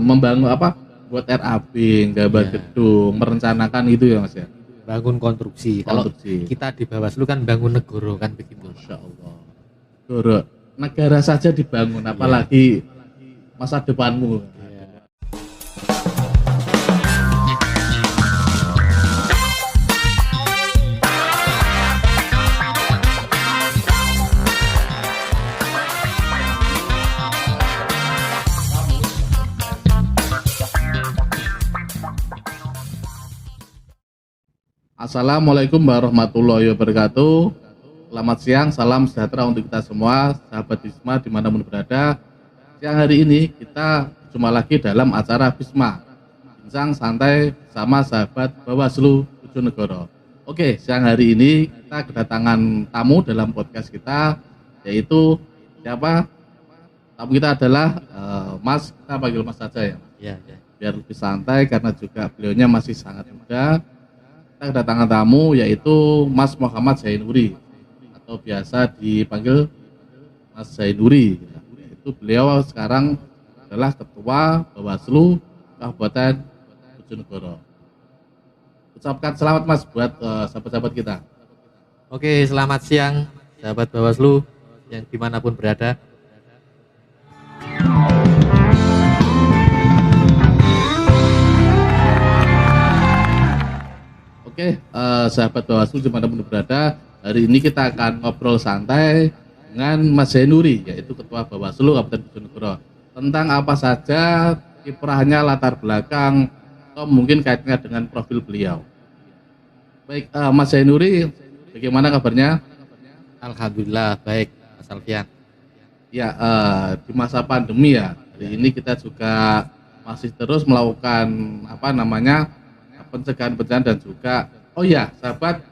membangun apa? Buat RAB, gambar gedung, merencanakan itu ya Mas ya. Bangun konstruksi. Kalau kita di Bawaslu kan bangun negara kan begitu. Masya Allah. Negara saja dibangun, apalagi masa depanmu. Assalamualaikum warahmatullahi wabarakatuh. Selamat siang, salam sejahtera untuk kita semua, sahabat Bisma dimanapun berada. Siang hari ini kita berjumpa lagi dalam acara Bisma, bincang santai sama sahabat Bawaslu Bojonegoro. Oke, siang hari ini kita kedatangan tamu dalam podcast kita, yaitu siapa? Tamu kita adalah Mas, kita panggil Mas saja ya. Ya. Biar lebih santai karena juga beliaunya masih sangat muda. Kita kedatangan tamu yaitu Mas Muhammad Zainuri atau biasa dipanggil Mas Zainuri. Itu beliau sekarang adalah Ketua Bawaslu Kabupaten Bojonegoro. Ucapkan selamat Mas buat sahabat-sahabat kita. Oke, selamat siang sahabat Bawaslu yang dimanapun berada. Oke, sahabat Bawaslu dimanapun berada, hari ini kita akan ngobrol santai dengan Mas Zainuri, yaitu Ketua Bawaslu Kabupaten Bojonegoro. Tentang apa saja kiprahnya, latar belakang, atau mungkin kaitnya dengan profil beliau. Baik, Mas Zainuri, bagaimana kabarnya? Alhamdulillah, baik Mas Alfian. Ya, di masa pandemi ya, hari ini kita juga masih terus melakukan pencegahan dan juga sahabat,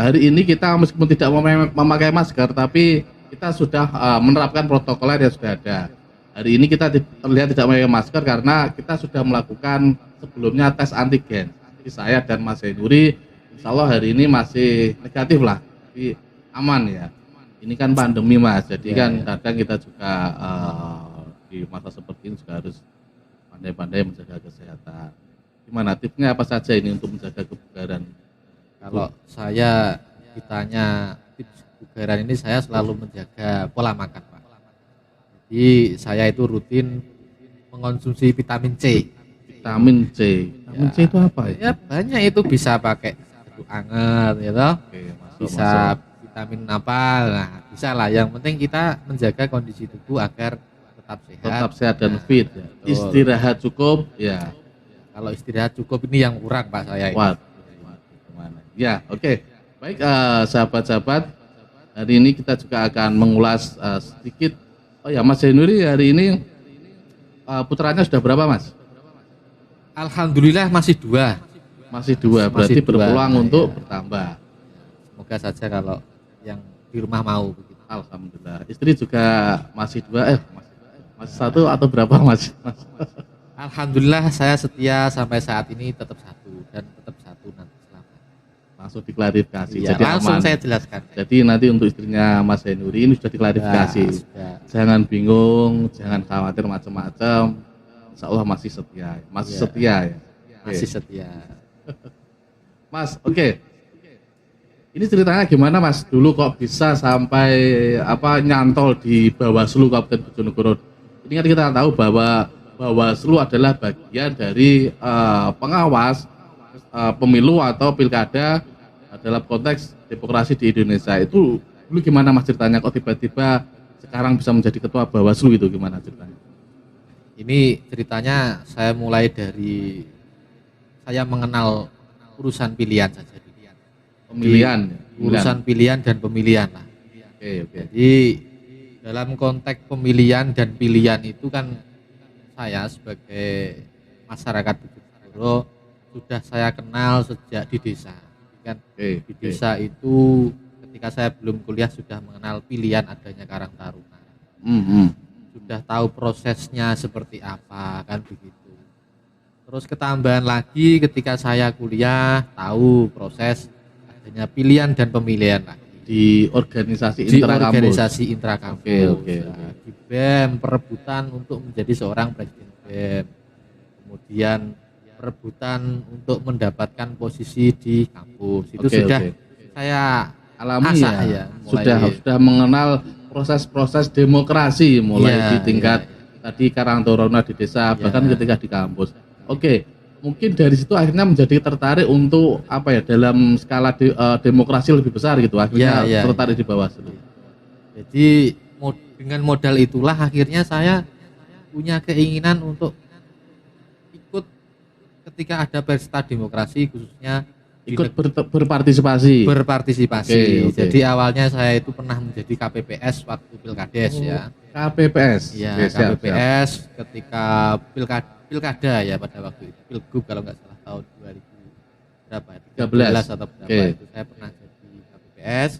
hari ini kita meskipun tidak memakai masker tapi kita sudah menerapkan protokol yang sudah ada. Hari ini kita terlihat tidak memakai masker karena kita sudah melakukan sebelumnya tes antigen. Jadi saya dan Mas Zainuri insya Allah hari ini masih negatif lah, tapi aman ya. Ini kan pandemi Mas, jadi kadang kita juga di masa seperti ini juga harus pandai-pandai menjaga kesehatan. Gimana tipsnya apa saja ini untuk menjaga kebugaran? Kalau saya ditanya tips kebugaran ini, saya selalu menjaga pola makan Pak. Jadi saya itu rutin mengonsumsi vitamin C. Vitamin C. Vitamin C itu apa ya? Ya banyak, itu bisa pakai aduk anget gitu. Bisa vitamin apa? Nah, bisa lah. Yang penting kita menjaga kondisi tubuh agar tetap sehat dan fit ya. Istirahat cukup ya. Kalau istirahat cukup ini yang kurang Pak saya. Ya, oke. Baik, sahabat-sahabat, hari ini kita juga akan mengulas sedikit. Mas Zainuri hari ini putranya sudah berapa Mas? Alhamdulillah masih dua. Masih dua, berarti berpeluang untuk bertambah. Semoga saja kalau yang di rumah mau begitu. Alhamdulillah. Istri juga masih dua, masih satu atau berapa Mas? Alhamdulillah saya setia sampai saat ini tetap satu dan tetap satu nanti selamat. Langsung diklarifikasi, ya, jadi langsung aman. Saya jelaskan. Jadi nanti untuk istrinya Mas Zainuri ini sudah diklarifikasi. Jangan bingung, jangan khawatir macam-macam. Insya Allah masih setia, setia ya. Masih setia. Mas, oke. Ini ceritanya gimana Mas? Dulu kok bisa sampai nyantol di Bawaslu Kabupaten Bojonegoro? Ini kan kita tahu bahwa Bawaslu adalah bagian dari pengawas pemilu atau pilkada dalam konteks demokrasi di Indonesia. Itu dulu gimana Mas ceritanya kok tiba-tiba sekarang bisa menjadi ketua Bawaslu, itu gimana ceritanya? Ini ceritanya saya mulai dari saya mengenal urusan pilihan saja. Urusan pilihan dan pemilihan lah. Oke. Jadi dalam konteks pemilihan dan pilihan itu kan saya sebagai masyarakat Bojonegoro sudah saya kenal sejak di desa. Kan di desa itu ketika saya belum kuliah sudah mengenal pilihan adanya Karang Taruna. Sudah tahu prosesnya seperti apa kan begitu. Terus ketambahan lagi ketika saya kuliah tahu proses adanya pilihan dan pemilihan lagi. Di organisasi intrakampus. Oke. Di BEM perebutan untuk menjadi seorang presiden presiden, kemudian perebutan untuk mendapatkan posisi di kampus itu Oke, sudah oke. saya Alami asah ya, mulai sudah mengenal proses-proses demokrasi mulai Iya, di tingkat iya. tadi Karang Taruna di desa, Iya. bahkan ketika di kampus. Oke, mungkin dari situ akhirnya menjadi tertarik untuk apa ya, dalam skala demokrasi lebih besar gitu, akhirnya Iya, iya, tertarik iya. di Bawaslu. Jadi dengan modal itulah akhirnya saya punya keinginan untuk ikut ketika ada pesta demokrasi khususnya di Ikut berpartisipasi. berpartisipasi. Oke, oke. Jadi awalnya saya itu pernah menjadi KPPS waktu Pilkades ya. KPPS. Ya, Oke, siap, siap. KPPS ketika pilkada ya pada waktu itu Pilgub kalau nggak salah tahun 2000 berapa ya? 13 atau berapa Oke. itu saya pernah jadi KPPS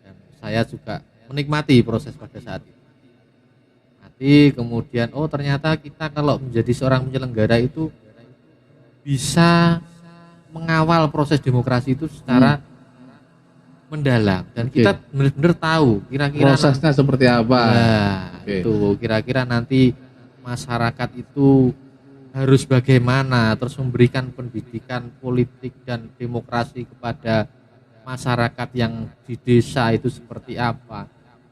dan saya juga menikmati proses pada saat itu. Nanti kemudian oh ternyata kita kalau menjadi seorang penyelenggara itu bisa mengawal proses demokrasi itu secara mendalam dan Oke. kita benar-benar tahu kira-kira Prosesnya seperti apa? nah, Oke. itu kira-kira nanti masyarakat itu harus bagaimana terus memberikan pendidikan politik dan demokrasi kepada masyarakat yang di desa itu seperti apa.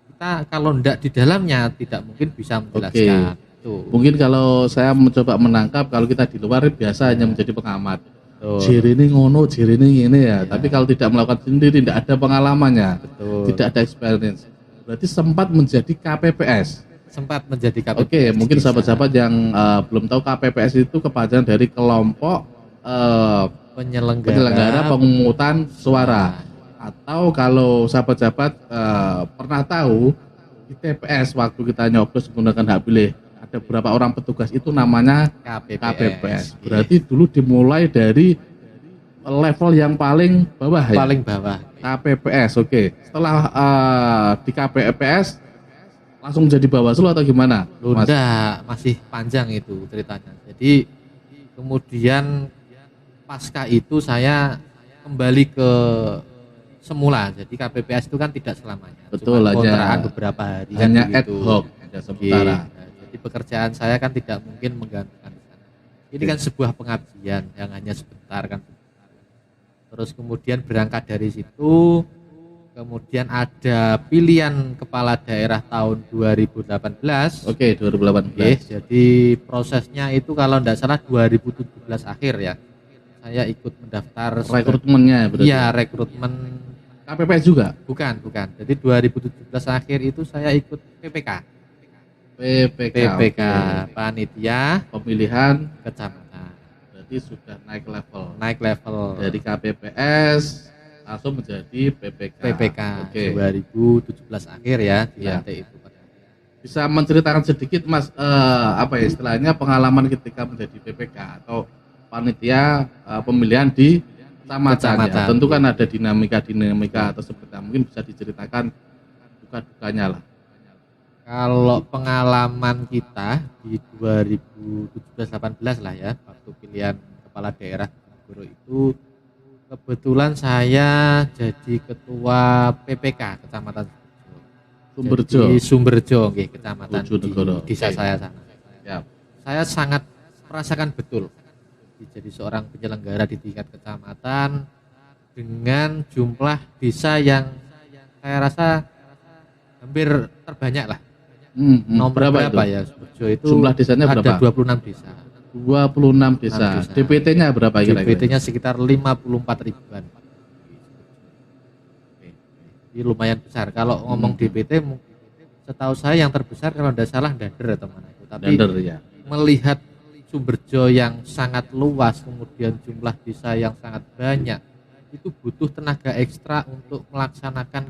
Kita kalau tidak di dalamnya tidak mungkin bisa menjelaskan. Tuh. Mungkin kalau saya mencoba menangkap, kalau kita di luar biasa hanya menjadi pengamat. Betul. Jiri ini ngono, jiri ini gini ya. Iya. Tapi kalau tidak melakukan sendiri, tidak ada pengalamannya, Betul. tidak ada experience. Berarti sempat menjadi KPPS. Sempat menjadi KPPS. Oke, mungkin bisa. sahabat-sahabat yang belum tahu KPPS itu kepanjangan dari kelompok penyelenggara pemungutan suara. Atau kalau sahabat-sahabat pernah tahu di TPS waktu kita nyoblos menggunakan hak pilih, ada beberapa orang petugas itu namanya KPPS. Berarti dulu dimulai dari level yang paling bawah ya. Paling bawah. KPPS, oke. Setelah di KPPS langsung jadi Bawaslu atau gimana? Mas? Enggak, masih panjang itu ceritanya. Jadi kemudian pasca itu saya kembali ke semula. Jadi KPPS itu kan tidak selamanya. Betul, cuma kontraan hanya beberapa hari hanya kan ad begitu. hoc, hanya sementara. Nah, jadi pekerjaan saya kan tidak mungkin menggantikan di sana. Ini kan sebuah pengabdian yang hanya sebentar kan. Terus kemudian berangkat dari situ, kemudian ada pilihan kepala daerah tahun 2018. Oke, 2018. Oke, jadi prosesnya itu kalau tidak salah 2017 akhir ya. Saya ikut mendaftar Rekrutmennya berarti. Iya, rekrutmen KPPS juga. bukan. Jadi 2017 akhir itu saya ikut PPK. PPK. PPK oke. panitia Pemilihan kecamatan. berarti sudah naik level. Naik level Dari KPPS langsung menjadi PPK. PPK Oke. 2017 akhir ya di Iya. lantai itu. Bisa menceritakan sedikit Mas apa ya istilahnya pengalaman ketika menjadi PPK atau panitia pemilihan di kecamatan. Kecamatan. Ya. Tentu kan ada dinamika atau seperti apa. Mungkin bisa diceritakan duka-dukanya lah. Kalau pengalaman kita di 2017-18 lah ya, waktu pilihan kepala daerah Goro itu kebetulan saya jadi ketua PPK Kecamatan Sumberjo. Di Sumberjo, nggih, kecamatan Bojonegoro. di desa Oke. saya sana. Ya. Saya sangat merasakan betul jadi seorang penyelenggara di tingkat kecamatan dengan jumlah desa yang saya rasa hampir terbanyak lah. Nomor berapa itu? ya? Sumberjo itu Jumlah desanya ada berapa? 26 desa. 26 desa. desa. DPT-nya berapa kira-kira? DPT-nya sekitar 54 ribuan. Ini lumayan besar. Kalau ngomong DPT, setahu saya yang terbesar kalau tidak salah Dander atau mana itu. Tapi Dander ya. melihat Sumberjo yang sangat luas, kemudian jumlah desa yang sangat banyak, itu butuh tenaga ekstra untuk melaksanakan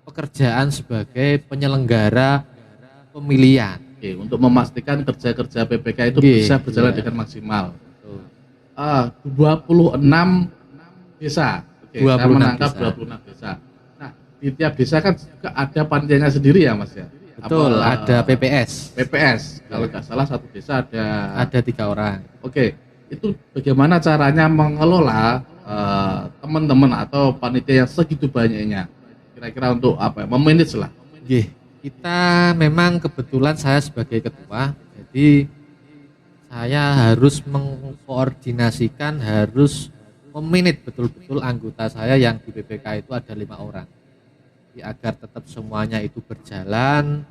pekerjaan sebagai penyelenggara pemilihan. Oke, untuk memastikan kerja-kerja PPK itu Oke, bisa berjalan iya. dengan maksimal. Tuh. 26 desa. Oke, saya 26 menangkap desa. 26 desa. Nah, di tiap desa kan juga ada panitianya sendiri ya, Mas ya? Betul, Apa, ada PPS. PPS. Kalau nggak salah satu desa ada. Ada 3 orang. Oke, itu bagaimana caranya mengelola teman-teman atau panitia yang segitu banyaknya? Kira-kira untuk apa? Memanage lah. Nggih, kita memang kebetulan saya sebagai ketua, jadi saya harus mengkoordinasikan, harus memanage betul-betul anggota saya yang di PPK itu ada 5 orang. Jadi agar tetap semuanya itu berjalan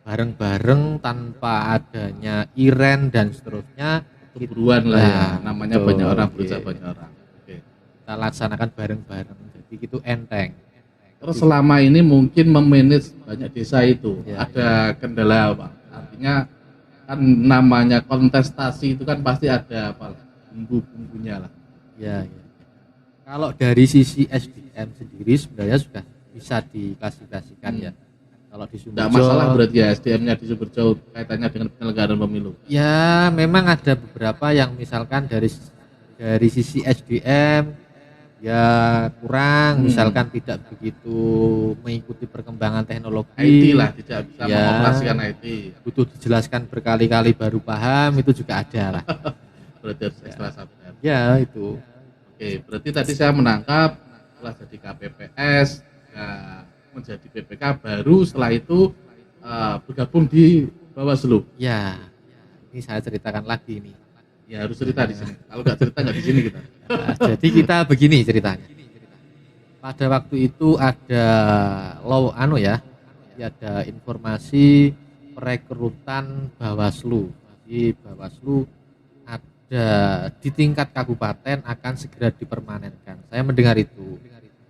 bareng-bareng tanpa adanya iren dan seterusnya. Keburu-buruan lah ya, Nah, namanya betul, banyak orang oke. berusaha banyak orang. Oke. Kita laksanakan bareng-bareng. Jadi itu enteng. Terus selama ini mungkin memanage banyak desa itu Ya, ada kendala apa? Artinya kan namanya kontestasi itu kan pasti ada apa? Bumbu-bumbunya lah. Ya, ya. Kalau dari sisi SDM sendiri sebenarnya sudah bisa diklasifikasikan ya. Kalau di Tidak Sumberjo, masalah berarti ya SDM-nya di Sumberjo kaitannya dengan penyelenggaraan pemilu. ya memang ada beberapa yang misalkan dari sisi SDM ya kurang, misalkan tidak begitu mengikuti perkembangan teknologi. IT lah tidak bisa Ya. mengoperasikan IT. Butuh dijelaskan berkali-kali baru paham, itu juga ada lah. Berarti harus ekstra sabar. Ya itu. Oke, berarti tadi saya menangkap setelah jadi KPPS ya, menjadi PPK baru setelah itu bergabung di Bawaslu. Ya, ini saya ceritakan lagi nih. Ya harus cerita di sini. Kalau nggak cerita nggak di sini kita. Nah, jadi kita begini ceritanya. Pada waktu itu ada ada informasi perekrutan Bawaslu. Di Bawaslu ada di tingkat kabupaten akan segera dipermanenkan. Saya mendengar itu.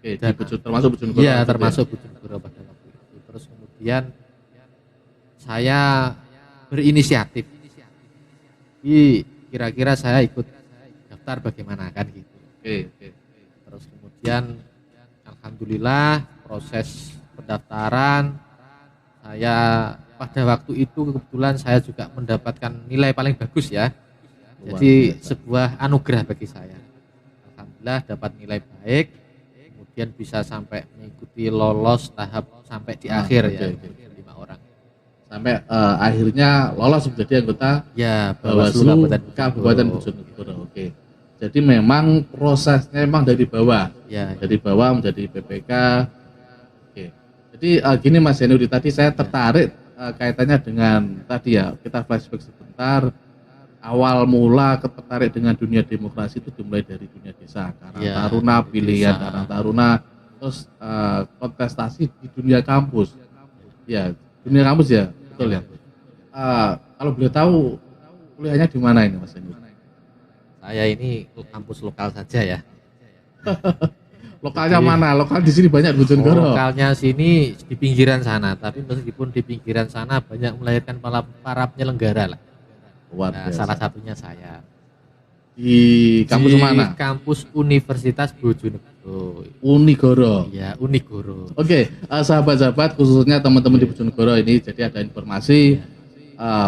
Oke, Dan- termasuk Bojonegoro. Iya, termasuk Bojonegoro pada waktu itu. Terus kemudian saya berinisiatif. Kira-kira saya ikut daftar bagaimana kan gitu. Oke. Terus kemudian alhamdulillah proses pendaftaran saya pada waktu itu kebetulan saya juga mendapatkan nilai paling bagus ya. Luar Jadi biasa. sebuah anugerah bagi saya. Alhamdulillah dapat nilai baik, kemudian bisa sampai mengikuti lolos tahap sampai di akhir ya, oke. 5 orang. Sampai akhirnya lolos menjadi anggota Ya, Bawaslu Kabupaten Kabupaten Bojonegoro. Oke. Jadi memang prosesnya memang dari bawah. Ya, Dari bawah menjadi PPK. Oke. Jadi gini Mas Yanudi, tadi saya tertarik kaitannya dengan tadi ya, kita flashback sebentar. Awal mula tertarik dengan dunia demokrasi itu dimulai dari dunia desa, Karang Ya, Taruna, dari pilihan desa. Karang Taruna, terus kontestasi di dunia kampus. Ya, dunia kampus ya, betul ya. Kalau boleh tahu kuliahnya di mana ini Mas Yanudi? saya ini kampus lokal saja ya. Lokalnya Jadi- mana? Lokal di sini banyak di Bojonegoro. Lokalnya sini di pinggiran sana, tapi meskipun di pinggiran sana banyak melahirkan para penyelenggara lah. Luar Nah, biasa. salah satunya saya. Di kampus Di mana? Kampus Universitas Bojonegoro. Unigoro. Ya, Unigoro. Oke, sahabat-sahabat khususnya teman-teman di Bojonegoro ini, jadi ada informasi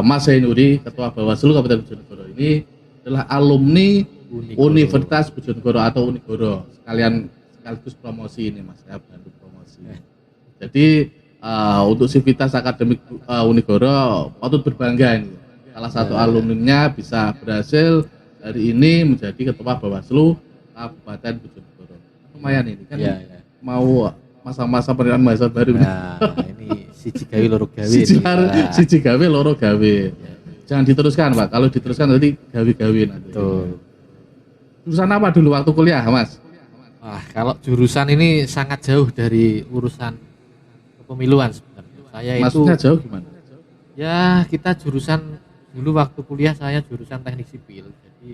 Mas Zainuri, Ketua Bawaslu Kabupaten Bojonegoro ini adalah alumni Unigoro. Universitas Bojonegoro atau Unigoro. Sekaligus promosi ini Mas, ya bantu promosi. Jadi untuk sivitas akademik Unigoro patut berbangga ini. Salah satu alumninya bisa berhasil hari ini menjadi Ketua Bawaslu Kabupaten Bojonegoro. Lumayan ini kan Ya, ya. mau masa-masa penerimaan mahasiswa baru ini. Nah, ini siji gawe loro gawe. Siji ini. Nah, siji gawe loro gawe. Jangan diteruskan Pak. Kalau diteruskan nanti gawe-gawe nanti. Betul. Jurusan apa dulu waktu kuliah Mas? Wah, kalau jurusan ini sangat jauh dari urusan kepemiluan sebenarnya. Saya Maksudnya itu jauh gimana? ya kita jurusan dulu waktu kuliah saya jurusan teknik sipil. Jadi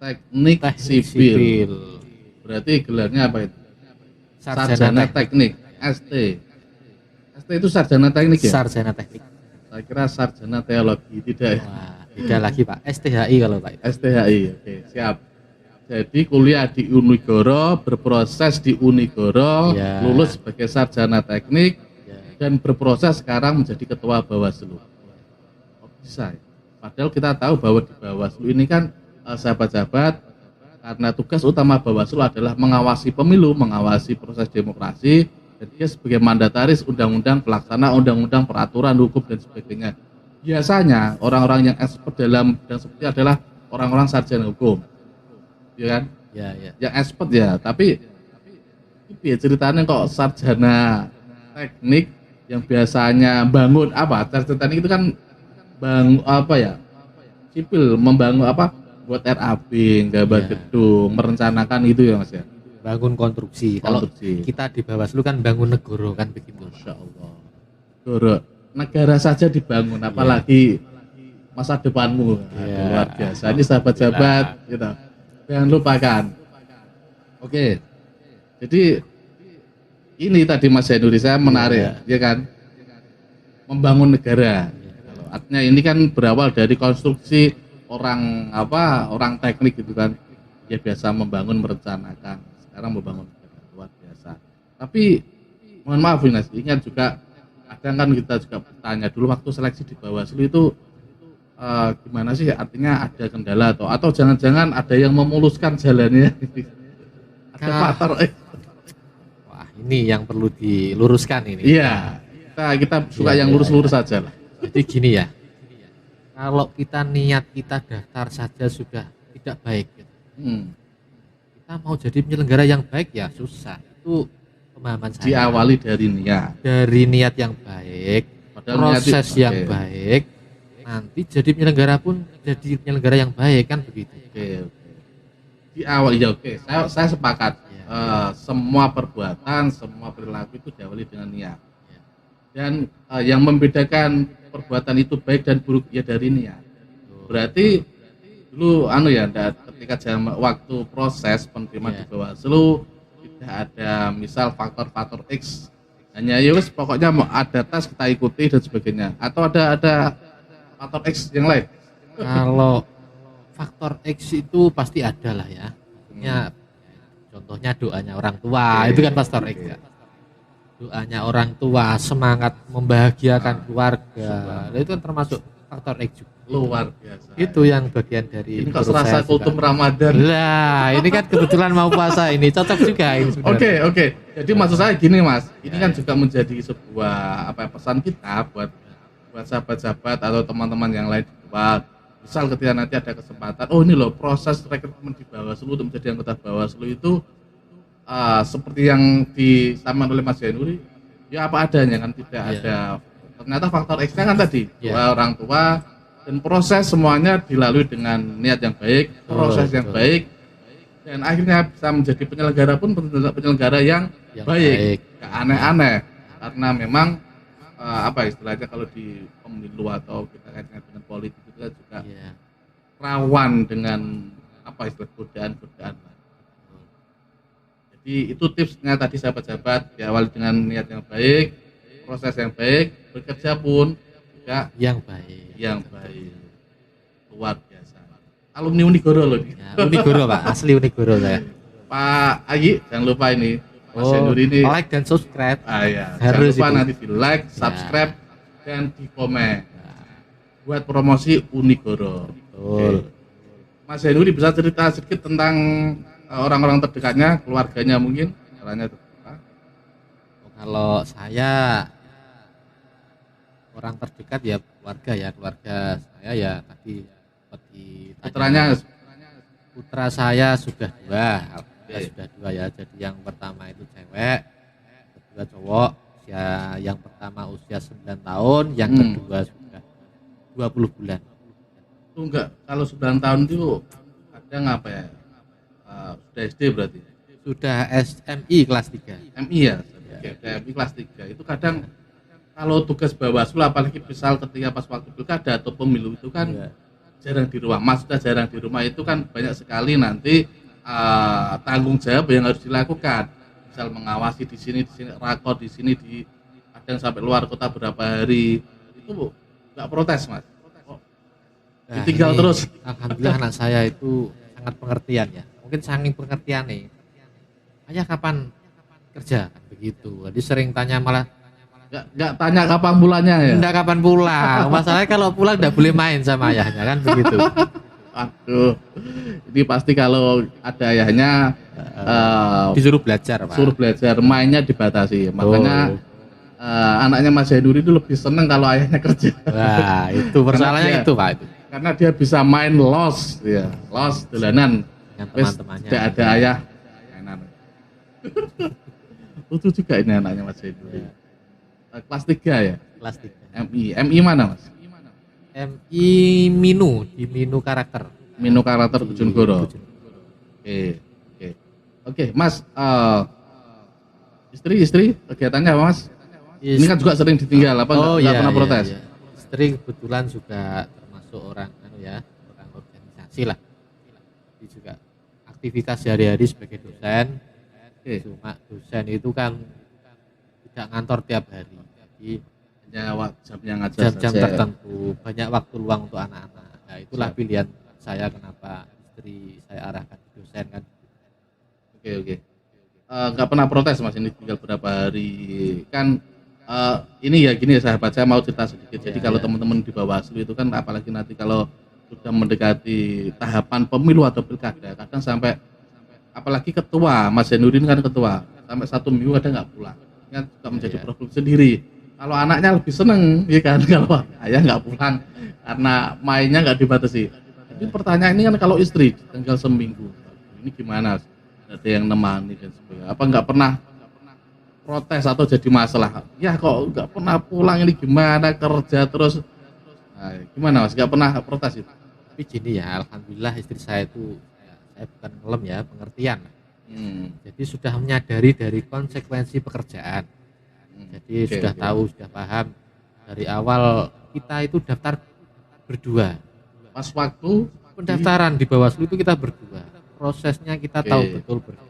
Teknik teknik sipil. Berarti gelarnya apa itu? Sarjana teknik. ST. ST itu sarjana teknik ya? Sarjana teknik. Saya kira sarjana teologi, tidak ya? Wah, beda lagi Pak. STHI kalau Pak. STHI. Oke, siap. Jadi kuliah di Unigoro, berproses di Unigoro, Ya. lulus sebagai sarjana teknik Ya. dan berproses sekarang menjadi ketua Bawaslu. Oh, bisa ya? Padahal kita tahu bahwa di Bawaslu ini kan sahabat-sahabat, karena tugas utama Bawaslu adalah mengawasi pemilu, mengawasi proses demokrasi, dan dia sebagai mandataris undang-undang, pelaksana undang-undang, peraturan hukum dan sebagainya. Biasanya orang-orang yang expert dalam bidang seperti adalah orang-orang sarjana hukum, ya kan? Ya, ya. Yang expert ya, tapi ini ceritanya kok sarjana teknik yang biasanya bangun apa? Sarjana teknik itu kan sipil membangun apa buat RAB, gambar Iya. gedung, merencanakan itu ya Mas ya. bangun konstruksi. Kalau Konstruksi. kita di Bawaslu kan bangun negoro kan begitu. Masya Allah. Goro, negara saja dibangun, apalagi masa depanmu. Aduh, Iya. luar biasa. Ini sahabat-sahabat, gitu. Jangan lupakan. Oke. Jadi ini tadi Mas Zainuri saya menarik, ya kan? Membangun negara. Artinya ini kan berawal dari konstruksi orang teknik gitu kan. Dia biasa membangun, merencanakan. Sekarang membangun negara, luar biasa. Tapi mohon maaf Mas, ingat juga kadang kan kita juga bertanya dulu waktu seleksi di Bawaslu itu gimana sih, artinya ada kendala atau jangan-jangan ada yang memuluskan jalannya. Ada faktor Wah, ini yang perlu diluruskan ini. iya, kita suka yang lurus-lurus saja lah. Jadi gini ya, kalau kita niat kita daftar saja sudah tidak baik, gitu. Kita mau jadi penyelenggara yang baik ya susah. Itu pemahaman saya. Diawali dari niat. Dari niat yang baik, Padahal niat proses itu- yang oke. baik, nanti jadi penyelenggara pun jadi penyelenggara yang baik kan begitu. Oke. Di awal ya oke. Saya sepakat. Semua perbuatan, semua perilaku itu diawali dengan niat. Dan yang membedakan perbuatan itu baik dan buruk ya dari niat. Berarti dulu ketika waktu proses penerimaan di Bawaslu tidak ada misal faktor-faktor X, hanya ya wes pokoknya mau ada tes kita ikuti dan sebagainya, atau ada faktor X yang lain. Kalau faktor X itu pasti ada lah ya. Contohnya doanya orang tua, itu kan faktor X ya. Doanya orang tua, semangat membahagiakan keluarga, itu kan termasuk faktor X juga. Luar biasa. Itu yang bagian dari Ini kok menurut serasa saya kultum juga. Ramadan. Lah, ini kan kebetulan mau puasa ini, cocok juga ini sebenarnya. Oke. Jadi maksud saya gini Mas, ini kan juga menjadi sebuah pesan kita buat sahabat-sahabat atau teman-teman yang lain di luar. Misal ketika nanti ada kesempatan, oh ini loh proses rekrutmen di Bawaslu untuk menjadi anggota Bawaslu itu seperti yang disampaikan oleh Mas Zainuri, ya apa adanya kan, tidak ada. Ternyata faktor X-nya kan tadi dua orang tua, dan proses semuanya dilalui dengan niat yang baik, proses yang baik, dan akhirnya bisa menjadi penyelenggara pun penyelenggara yang baik. Gak aneh-aneh, karena memang istilahnya kalau di pemilu atau kita kaitkan dengan politik itu kan juga rawan dengan godaan-godaan. Jadi itu tipsnya tadi sahabat-sahabat, diawali dengan niat yang baik, proses yang baik, bekerja pun juga yang baik. Luar biasa. Alumni Unigoro loh ini. Ya, Unigoro Pak, asli Unigoro saya. Pak Ayi, jangan lupa ini Mas Zainuri ini. Like dan subscribe. Jangan Harus lupa itu. nanti di like, subscribe, dan di komen. Buat promosi Unigoro. Betul. Mas Zainuri bisa cerita sedikit tentang orang-orang terdekatnya, keluarganya mungkin, caranya terbuka. Kalau saya orang terdekat ya keluarga saya ya tadi seperti putra saya sudah dua, ya. Jadi yang pertama itu cewek, kedua cowok. Yang pertama usia 9 tahun, yang kedua sudah 20 bulan. Itu enggak, kalau 9 tahun itu kadang sudah SD berarti? Sudah SMI kelas 3. MI ya? MI kelas 3. Itu kadang kalau tugas Bawaslu, apalagi misal ketika pas waktu pilkada atau pemilu itu kan jarang di rumah. Maksudnya jarang di rumah itu kan banyak sekali nanti tanggung jawab yang harus dilakukan. Misal mengawasi di sini rakor di sini, di kadang sampai luar kota berapa hari. Itu enggak protes, Mas? Ditinggal terus. Alhamdulillah anak saya itu sangat pengertian ya. Mungkin saking pengertian nih. Ayah kapan kerja? Kan begitu. Jadi sering tanya malah Enggak tanya kapan pulangnya ya? enggak kapan pulang. Masalahnya kalau pulang enggak boleh main sama ayahnya kan begitu. Aduh, ini pasti kalau ada ayahnya Disuruh belajar, Pak. suruh belajar, mainnya dibatasi. Makanya anaknya Mas Zainuri itu lebih seneng kalau ayahnya kerja. Wah, itu persoalannya itu, Pak. Itu. Karena dia bisa main los, dolanan. Dengan Wes, teman-temannya. tidak ada ayah. Mainan. Lucu juga ini anaknya Mas Zainuri. Kelas 3 ya? Kelas 3. MI mana Mas? MI Minu di Minu karakter. Minu karakter Di Bojonegoro. Bojonegoro. Oke, Mas, istri kegiatannya apa, Mas? Ini kan juga sering ditinggal, apa nggak pernah protes? Iya. Istri kebetulan juga termasuk orang orang organisasi lah. Jadi juga aktivitas sehari-hari sebagai dosen. Oke, Cuma dosen itu kan tidak ngantor tiap hari. Jadi hanya jamnya ngajar jam-jam saja. tertentu, banyak waktu luang untuk anak-anak. Nah, itulah Siap. pilihan saya kenapa istri saya arahkan ke dosen kan. Oke. Nggak pernah protes, Mas, ini tinggal berapa hari kan. Ini ya gini ya, sahabat, saya mau cerita sedikit. Jadi Iya, kalau iya. teman-teman di Bawaslu itu kan, apalagi nanti kalau sudah mendekati tahapan pemilu atau pilkada, kadang sampai apalagi ketua Mas Zainuddin kan ketua, sampai 1 minggu kadang nggak pulang. Kan juga menjadi Iya. problem sendiri. Kalau anaknya lebih seneng, ya kan, kalau ayah nggak pulang karena mainnya nggak dibatasi. Jadi pertanyaan ini kan, kalau istri tinggal seminggu, ini gimana? Ada yang nemani dan sebagainya. Apa nggak pernah protes atau jadi masalah? Ya kok nggak pernah pulang, ini gimana, kerja terus? Nah, gimana, Mas? Nggak pernah protes itu? Tapi gini ya, alhamdulillah istri saya itu saya bukan ngelem ya, pengertian. Jadi sudah menyadari dari konsekuensi pekerjaan. Jadi Oke, sudah oke. tahu, sudah paham dari awal kita itu daftar berdua. Pas waktu Pendaftaran di Bawaslu itu kita berdua. Prosesnya kita tahu Oke. betul berdua.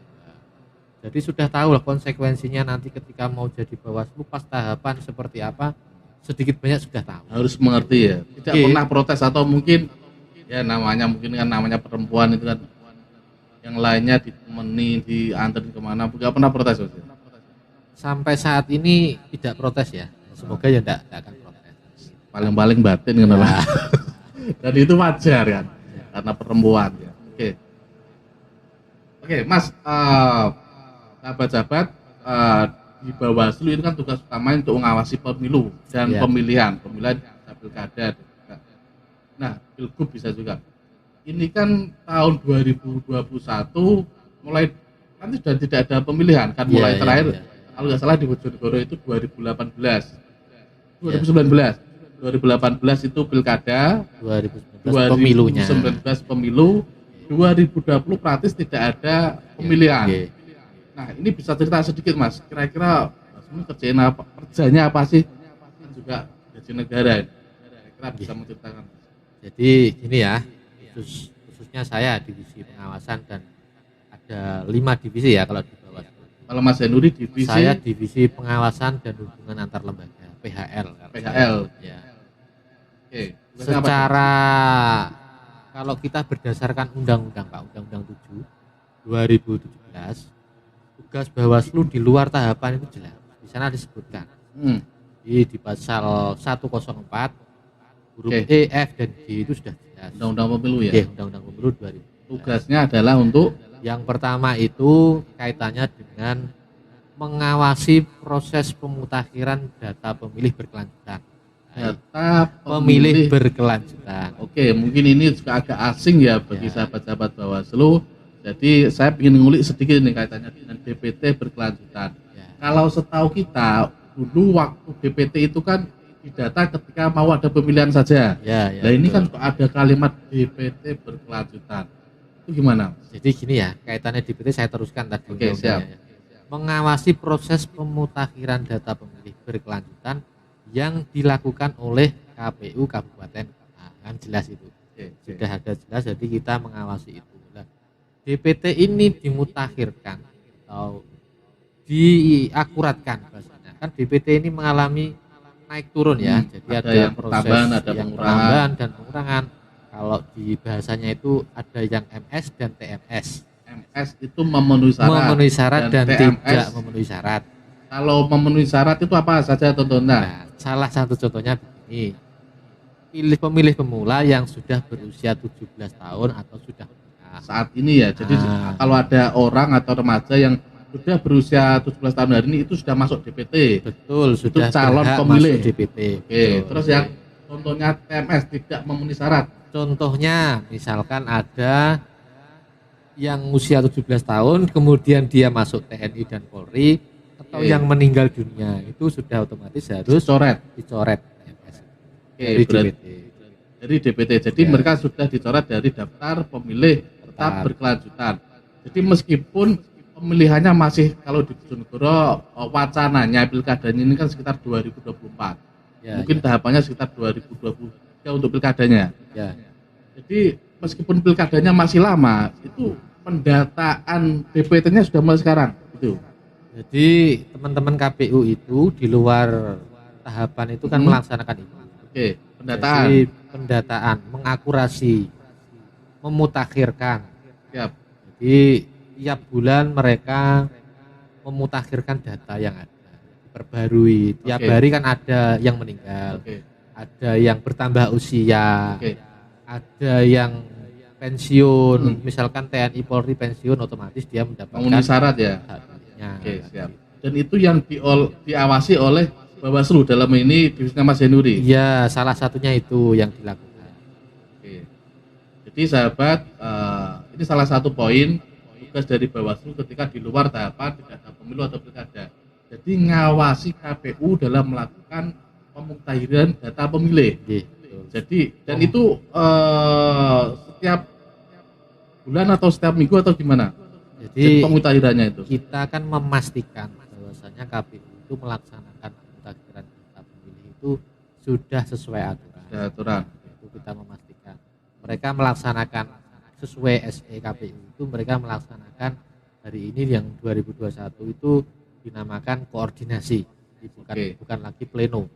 Jadi sudah tahu lah konsekuensinya nanti ketika mau jadi Bawaslu pas tahapan seperti apa, sedikit banyak sudah tahu. harus mengerti ya, tidak Oke. pernah protes atau mungkin ya namanya perempuan itu kan, yang lainnya ditemani, dianterin kemana, nggak pernah protes, Mas? Sampai saat ini tidak protes ya. Semoga ya tidak akan protes. Paling-paling batin kan lah. Dan itu wajar kan, karena perempuan ya. Oke, Mas, sahabat-sahabat, di Bawaslu itu kan tugas utamanya untuk mengawasi pemilu dan Iya. pemilihan pilkada. Nah, pilgub bisa juga. Ini kan tahun 2021 mulai, kan sudah tidak ada pemilihan kan, Iya, mulai iya, terakhir iya. kalau nggak salah di Bojonegoro itu 2019 itu pilkada, 2019 pemilunya. 2019 pemilu, 2020 praktis tidak ada pemilihan. Oke. Nah, ini bisa cerita sedikit, Mas, kira-kira Mas ini kerjanya apa sih? Kan juga gaji negara ini. Kira-kira bisa menceritakan. Jadi gini ya, khususnya saya divisi pengawasan dan ada 5 divisi ya kalau di Bawaslu. Kalau Mas Zainuddin divisi Saya divisi pengawasan dan hubungan antar lembaga PHL. PHL. Ya. Oke. Tugasnya apa, Secara kalau kita berdasarkan undang-undang Pak, Undang-Undang 7 2017, tugas Bawaslu di luar tahapan itu jelas. Di sana disebutkan. Di pasal 104 huruf Oke. E, F dan G itu sudah jelas. Undang-undang pemilu ya. Oke, Undang-Undang Pemilu 2000. Tugasnya adalah untuk Yang pertama itu kaitannya dengan mengawasi proses pemutakhiran data pemilih berkelanjutan. data Pemilih berkelanjutan. Oke, mungkin ini juga agak asing ya bagi Ya. sahabat-sahabat Bawaslu. Jadi saya ingin ngulik sedikit nih kaitannya dengan DPT berkelanjutan. Ya. Kalau setahu kita, dulu waktu DPT itu kan didata ketika mau ada pemilihan saja. Ya, Nah ini kan betul. kok ada kalimat DPT berkelanjutan. Itu gimana? Jadi gini ya, kaitannya DPT saya teruskan tadi. Oke, undang-undangnya ya. Mengawasi proses pemutakhiran data pemilih berkelanjutan yang dilakukan oleh KPU Kabupaten. Nah, kan jelas itu. Sudah ada jelas, jadi kita mengawasi itu. Nah, DPT ini dimutakhirkan atau diakuratkan bahasanya. Kan DPT ini mengalami naik turun ya. Jadi ada ada yang proses pertambahan, ada yang pengurangan. penambahan dan pengurangan. Kalau di bahasanya itu ada yang MS dan TMS. MS itu memenuhi syarat. Memenuhi syarat dan TMS, tidak memenuhi syarat. kalau memenuhi syarat itu apa saja contohnya? Nah, salah satu contohnya begini. Pemilih pemula yang sudah berusia 17 tahun atau sudah menikah. Saat ini ya. Jadi kalau ada orang atau remaja yang sudah berusia 17 tahun hari ini itu sudah masuk DPT. Betul, sudah calon berhak pemilih. masuk DPT. Oke, Betul. terus yang contohnya TMS tidak memenuhi syarat. Contohnya misalkan ada yang usia 17 tahun kemudian dia masuk TNI dan Polri atau Oke. yang meninggal dunia itu sudah otomatis harus Coret. dicoret TMS Oke, dari berarti, DPT. dari DPT. Jadi Ya. mereka sudah dicoret dari daftar pemilih tetap berkelanjutan. Jadi meskipun pemilihannya masih kalau di Bojonegoro wacananya pilkadanya ini kan sekitar 2024. Ya, Mungkin ya, tahapannya sekitar 2023 untuk pilkadanya. ya. Jadi meskipun pilkadanya masih lama, itu pendataan DPT-nya sudah mulai sekarang. Gitu. Jadi teman-teman KPU itu di luar tahapan itu kan melaksanakan itu. Oke, pendataan. Jadi pendataan, mengakurasi, memutakhirkan. Siap. Jadi tiap bulan mereka memutakhirkan data yang ada, diperbarui. Tiap Oke. hari kan ada yang meninggal, Oke. ada yang bertambah usia, Oke. ada yang pensiun. Misalkan TNI Polri pensiun, otomatis dia mendapatkan Memenuhi syarat ya. haknya. Oke, siap. Dan itu yang diawasi oleh Bawaslu dalam ini divisinya Mas Henuri. Iya, salah satunya itu yang dilakukan. Oke. Jadi sahabat, ini salah satu poin tugas dari Bawaslu ketika di luar tahapan tidak ada pemilu atau pilkada. Jadi ngawasi KPU dalam melakukan pemuktahiran data pemilih. Gitu. Jadi dan itu setiap bulan atau setiap minggu atau gimana? Jadi Jadi pemuktahirannya itu. kita akan memastikan bahwasanya KPU itu melaksanakan pemutakhiran data pemilih itu sudah sesuai aturan. Ada aturan. Itu kita memastikan mereka melaksanakan sesuai SE KPU itu, mereka melaksanakan hari ini yang 2021 itu dinamakan koordinasi. Jadi bukan lagi pleno.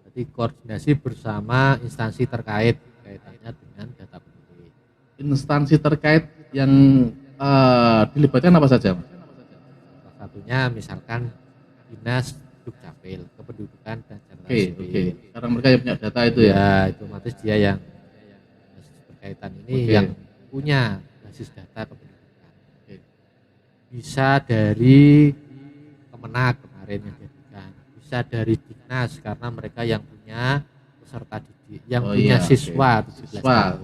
Jadi koordinasi bersama instansi terkait kaitannya dengan data pemilih. Instansi terkait yang dilibatkan apa saja? Salah satunya misalkan Dinas Dukcapil, Kependudukan dan Catatan Oke. Sipil. Karena mereka yang punya data itu ya. Ya, itu otomatis dia yang berkaitan ini Oke. yang punya basis data kependudukan. Oke. Bisa dari Kemenak kemarin yang jadikan, bisa dari Dinas karena mereka yang punya peserta didik, yang Oh punya iya, siswa oke. 17 Siswa. tahun.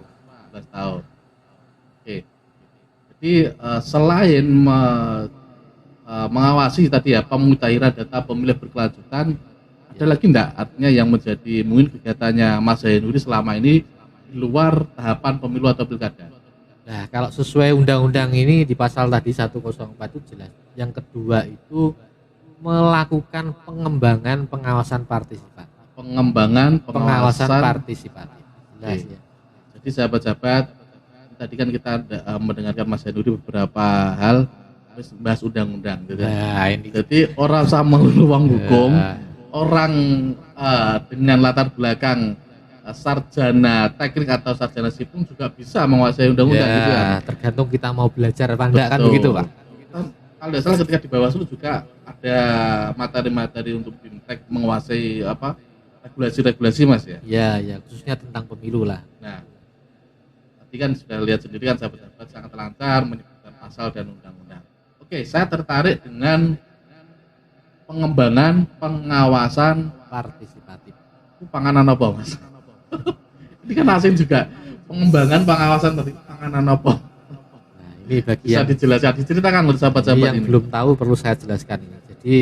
17 tahun. Oke. Jadi selain mengawasi tadi ya pemutahiran data pemilih berkelanjutan, ada lagi enggak artinya yang menjadi mungkin kegiatannya Mas Zainuri selama ini di luar tahapan pemilu atau pilkada? Nah, kalau sesuai undang-undang ini di pasal tadi 104 itu jelas. Yang kedua itu melakukan pengembangan pengawasan partisipatif. Pengawasan partisipatif. Jelas Oke. ya. Jadi sahabat-sahabat, tadi kan kita mendengarkan Mas Zainuri beberapa hal bahas undang-undang gitu. Nah, ini Jadi orang sama ruang hukum, Ya. orang dengan latar belakang sarjana teknik atau sarjana sipil juga bisa menguasai undang-undang gitu ya. ya, tergantung kita mau belajar apa enggak kan Betul. begitu, Pak. Kalau tidak salah ketika di Bawaslu juga ada materi-materi untuk BIMTEK menguasai regulasi-regulasi Mas ya. Ya, ya, khususnya tentang pemilu lah. Nah, tadi kan sudah lihat sendiri kan sahabat-sahabat sangat lancar menyebutkan pasal dan undang-undang. Oke, saya tertarik dengan pengembangan pengawasan Partisipatif. panganan apa Mas? Ini kan asing juga pengembangan pengawasan tadi panganan apa? Nah, ini Bisa bagian dijelaskan, diceritakan oleh sahabat-sahabat yang ini. belum tahu perlu saya jelaskan ini. Jadi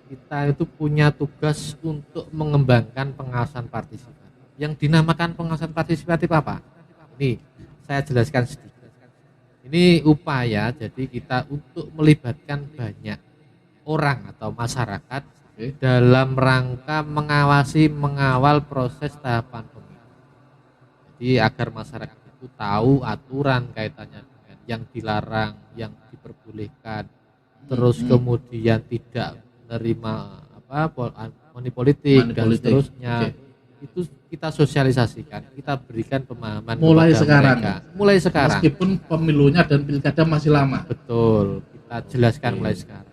kita itu punya tugas untuk mengembangkan pengawasan partisipatif. Yang dinamakan pengawasan partisipatif apa? Ini saya jelaskan sedikit. Ini upaya jadi kita untuk melibatkan banyak orang atau masyarakat Oke. dalam rangka mengawal proses tahapan pemilu. Jadi agar masyarakat itu tahu aturan kaitannya dengan yang dilarang, yang diperbolehkan, terus kemudian tidak menerima money politik Money dan politik. seterusnya. Oke. Itu kita sosialisasikan, kita berikan pemahaman Mulai kepada sekarang. mereka. Mulai sekarang. Meskipun pemilunya dan pilkada masih lama. Betul, kita jelaskan mulai sekarang.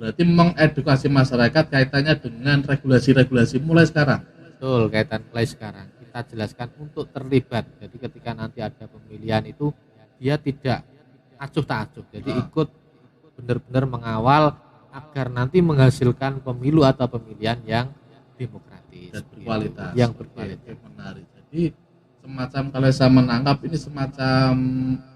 Berarti mengedukasi masyarakat kaitannya dengan regulasi-regulasi mulai sekarang. Betul, kaitan mulai sekarang. Kita jelaskan untuk terlibat. Jadi ketika nanti ada pemilihan itu dia tidak acuh tak acuh. Jadi ikut benar-benar mengawal agar nanti menghasilkan pemilu atau pemilihan yang demokratis Dan berkualitas. yang Oke, berkualitas. menarik. Jadi semacam kalau saya menangkap ini semacam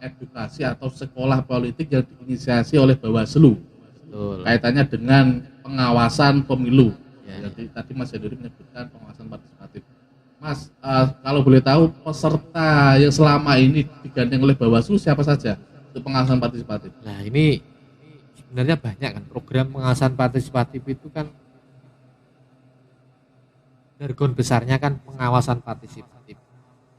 edukasi atau sekolah politik yang diinisiasi oleh Bawaslu. Betul. Kaitannya dengan pengawasan pemilu. Ya, Jadi tadi Mas Hendri menyebutkan pengawasan partisipatif. Mas, kalau boleh tahu peserta yang selama ini digandeng oleh Bawaslu siapa saja untuk pengawasan partisipatif? Nah, ini sebenarnya banyak kan program pengawasan partisipatif itu kan jargon besarnya kan pengawasan partisipatif.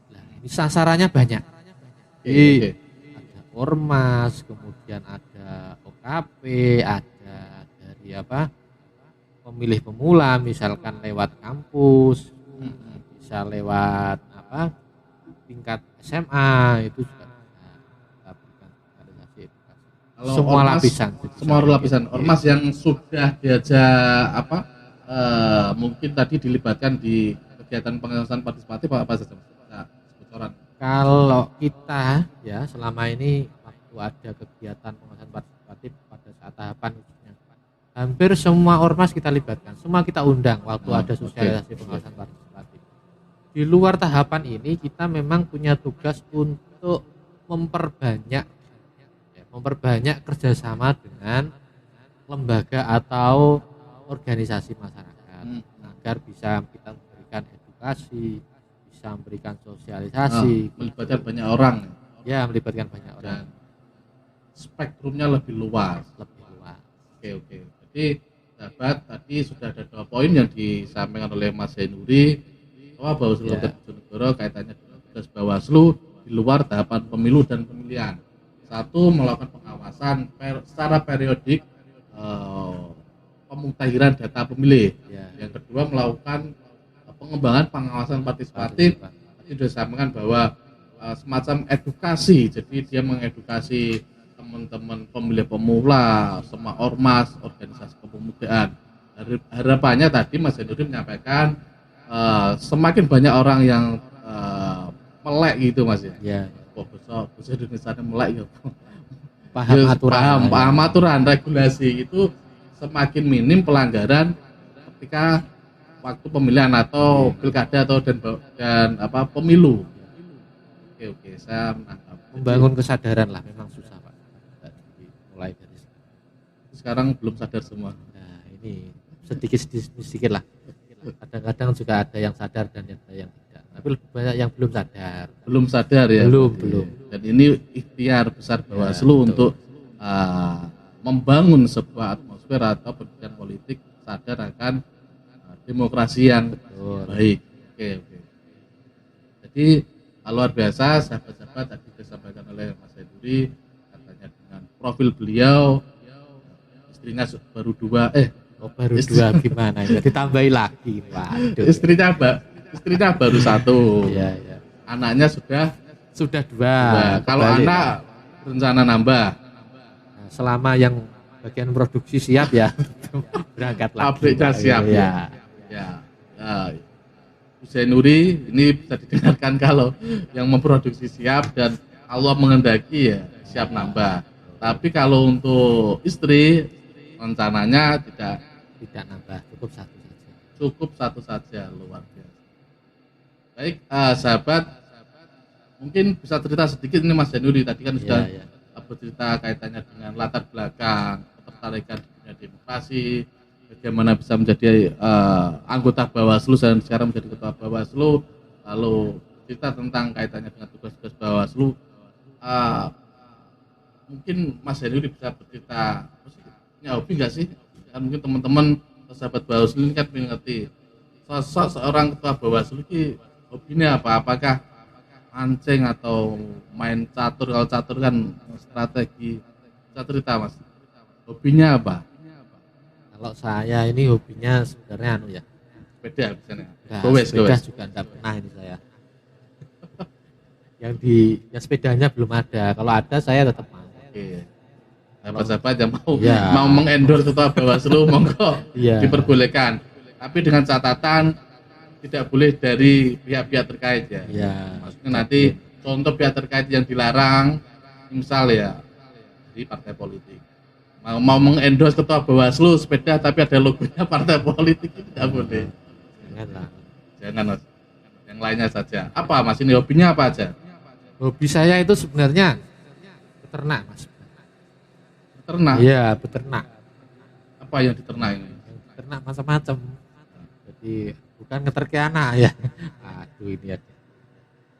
Nah, ini sasarannya banyak. Oke, Jadi oke. ada ormas, kemudian ada OKP, ada dari apa pemilih pemula, misalkan lewat kampus, Mm-mm. bisa lewat apa tingkat SMA itu juga bisa kita berikan sosialisasi edukasi. Kalau Semua ormas, lapisan sebisa semua mungkin. lapisan ormas yang sudah diajak apa, mungkin tadi dilibatkan di kegiatan pengawasan partisipatif apa saja, Mas? Nah, bocoran. Kalau kita ya selama ini waktu ada kegiatan pengawasan partisipatif pada saat tahapan khususnya, hampir semua ormas kita libatkan, semua kita undang waktu Oh, ada oke. sosialisasi pengawasan partisipatif. Di luar tahapan ini kita memang punya tugas untuk memperbanyak memperbanyak kerjasama dengan lembaga atau organisasi masyarakat Hmm. agar bisa kita memberikan edukasi, bisa memberikan Ah, sosialisasi, melibatkan banyak orang ya melibatkan banyak orang dan spektrumnya lebih luas. lebih luas. Oke, oke. Jadi sahabat tadi sudah ada 2 poin yang disampaikan oleh Mas Zainuri bahwa Bawaslu Ya. Bojonegoro kaitannya dengan tugas Bawaslu di luar tahapan pemilu dan pemilihan. Satu, melakukan pengawasan secara periodik pemutahiran data pemilih. Ya. Yang kedua, melakukan pengembangan pengawasan partisipatif. Tadi sudah disampaikan bahwa semacam edukasi, jadi dia mengedukasi teman-teman pemilih pemula, semua ormas, organisasi kepemudaan. Harapannya tadi Mas Hendri menyampaikan semakin banyak orang yang melek gitu Mas ya. Ya. Oh, bahasa Indonesia melek ya. Paham Ya, aturan. paham aturan regulasi itu semakin minim pelanggaran ketika waktu pemilihan atau pilkada atau dan apa pemilu. Oke, saya menangkap. Membangun kesadaran lah memang susah Pak. Mulai dari Sekarang belum sadar semua. nah ini sedikit lah. Kadang-kadang juga ada yang sadar dan ada yang tidak. Tapi lebih banyak yang belum sadar. Belum sadar ya. Belum. Dan ini ikhtiar besar Bawaslu betul. untuk membangun sebuah atmosfer atau pendidikan politik sadar akan demokrasi yang Betul. baik. Oke. Jadi luar biasa sahabat-sahabat tadi disampaikan oleh Mas Hendri katanya dengan profil beliau istrinya baru 2 baru 2 gimana ya? Ditambahi lagi. Waduh. istrinya baru 1. Iya. Anaknya sudah 2. Kalau anak rencana nambah. Nah, selama yang bagian produksi siap ya berangkat lagi. Pabriknya siap ya. Zainuri ini bisa didengarkan kalau yang memproduksi siap dan Allah mengendaki ya siap nambah. Tapi kalau untuk istri rencananya tidak nambah, cukup satu saja luar biasa. Baik, sahabat, mungkin bisa cerita sedikit ini Mas Zainuri tadi kan sudah bercerita kaitannya dengan latar belakang ketertarikan di dunia demokrasi, bagaimana bisa menjadi anggota Bawaslu dan sekarang menjadi ketua Bawaslu, lalu cerita tentang kaitannya dengan tugas-tugas Bawaslu. Mungkin Mas Zainuri bisa bercerita, punya hobi nggak sih? Kan mungkin teman-teman sahabat Bawaslu ini kan mengerti sosok seorang ketua Bawaslu ini hobinya apa? Apakah mancing atau main catur? Kalau catur kan strategi. Bisa cerita Mas, hobinya apa? Kalau saya ini hobinya sebenarnya Sepeda misalnya. Sepeda juga enggak pernah ini saya. yang sepedanya belum ada. Kalau ada saya tetap mau. Oke. Sahabat-sahabat yang mau mengendorse ketua Bawaslu monggo diperbolehkan. Tapi dengan catatan tidak boleh dari pihak-pihak terkait ya. Maksudnya nanti contoh pihak terkait yang dilarang misal ya di partai politik. Mau mengendorse ketua Bawaslu sepeda tapi ada logonya partai politik itu tidak boleh. Jangan Mas. Yang lainnya saja. Apa Mas ini hobinya apa aja? Hobi saya itu sebenarnya beternak Mas. Beternak? Iya beternak. Apa yang diternak ini? Beternak macam-macam. Jadi bukan ngeterke anak ya. Aduh ini ya.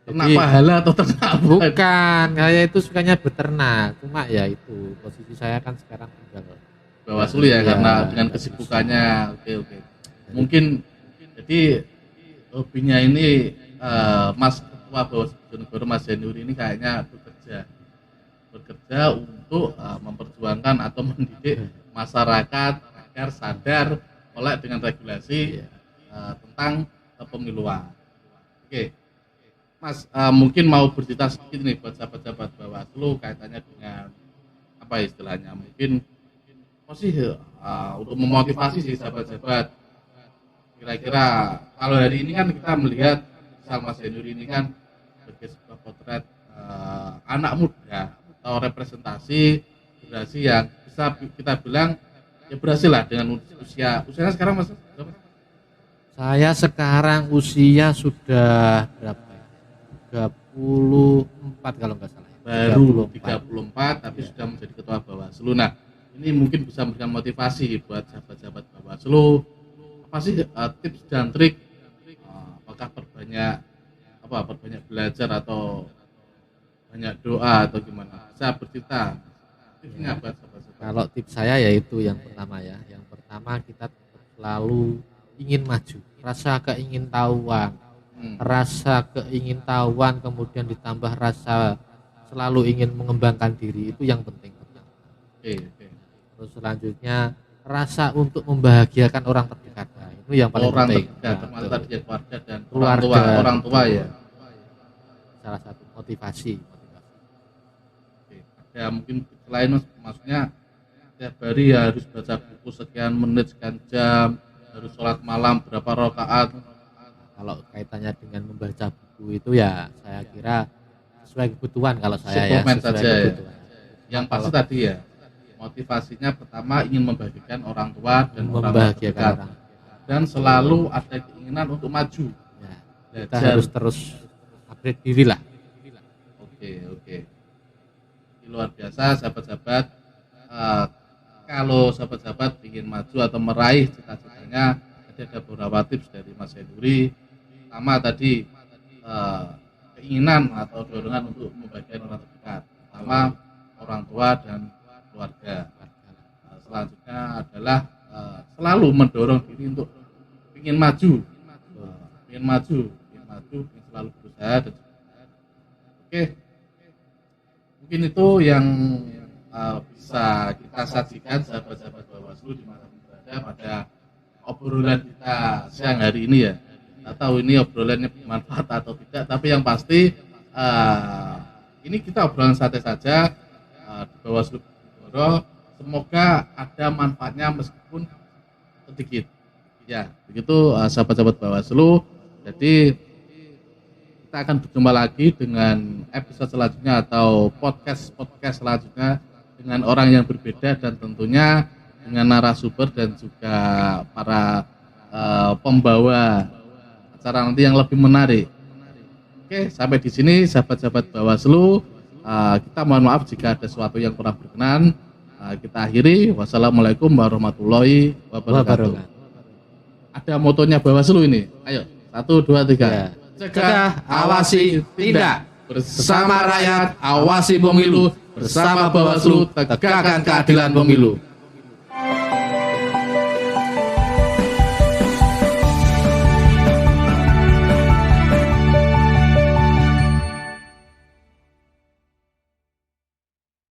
Ternak pahala atau ternak apa? Bukan, saya itu sukanya beternak. Cuma ya itu posisi saya kan sekarang tinggal Bawaslu ya, karena dengan kesibukannya. Oke. Mungkin jadi hobinya ini Mas Ketua Bawaslu Bojonegoro Mas Zainuri ini kayaknya bekerja untuk memperjuangkan atau mendidik masyarakat agar sadar melek dengan regulasi tentang kepemiluan. Oke. Mas mungkin mau bercerita sedikit nih buat sahabat-sahabat Bawaslu kaitannya dengan apa istilahnya, mungkin apa sih untuk memotivasi sih sahabat-sahabat. Kira-kira kalau hari ini kan kita melihat misal Mas Zainuri ini kan sebagai sebuah potret anak muda atau representasi generasi yang bisa kita bilang ya berhasil lah dengan usianya sekarang Mas berapa? Saya sekarang usia sudah berapa? 34 kalau nggak salah. Baru 34 tapi sudah menjadi ketua Bawaslu. Nah, ini mungkin bisa memberikan motivasi buat sahabat-sahabat Bawaslu. Apa sih tips dan trik? Apakah perbanyak belajar atau banyak doa atau gimana? Bisa bercerita. Tipsnya apa sahabat-sahabat? Kalau tips saya yaitu yang pertama ya. Yang pertama kita selalu ingin maju, rasa keingintahuan. Rasa keingintahuan kemudian ditambah rasa selalu ingin mengembangkan diri itu yang penting. Oke. Terus selanjutnya rasa untuk membahagiakan orang terdekat. Nah, itu yang paling penting. Termasuk tadi keluarga dan keluarga, orang tua ya. Salah satu motivasi. Oke. Ada mungkin selain maksudnya setiap hari harus baca buku sekian menit sekian jam, harus sholat malam berapa rakaat. Kalau kaitannya dengan membaca buku itu ya saya kira sesuai kebutuhan kalau saya suplemen sesuai saja kebutuhan. Ya. Yang pasti tadi ya motivasinya pertama ingin membahagiakan orang tua dan membahagiakan orang dan selalu ada keinginan untuk maju. Ya, kita harus terus upgrade diri lah. Oke. Luar biasa sahabat-sahabat. Kalau sahabat-sahabat ingin maju atau meraih cita-citanya, ada beberapa tips dari Mas Zainuri. Pertama tadi keinginan atau dorongan untuk membagikan orang terdekat, pertama orang tua dan keluarga. Selanjutnya adalah selalu mendorong diri untuk ingin maju, ingin selalu berusaha. Oke, mungkin itu yang bisa kita saksikan sahabat-sahabat Bawaslu di mana berada pada obrolan kita siang hari ini ya. Nggak tahu ini obrolannya bermanfaat atau tidak, tapi yang pasti ini kita obrolan santai saja di Bawaslu Bojonegoro. Semoga ada manfaatnya meskipun sedikit. Ya, begitu sahabat-sahabat Bawaslu. Jadi kita akan berjumpa lagi dengan episode selanjutnya atau podcast selanjutnya dengan orang yang berbeda dan tentunya dengan narasumber dan juga para pembawa acara nanti yang lebih menarik. Oke, sampai di sini sahabat-sahabat Bawaslu. Kita mohon maaf jika ada sesuatu yang kurang berkenan. Kita akhiri. Wassalamualaikum warahmatullahi wabarakatuh. Ada motonya Bawaslu ini. Ayo, 1, 2, 3. Ya. Cegah, awasi, tindak. Bersama rakyat, awasi pemilu. Bersama Bawaslu, tegakkan keadilan pemilu.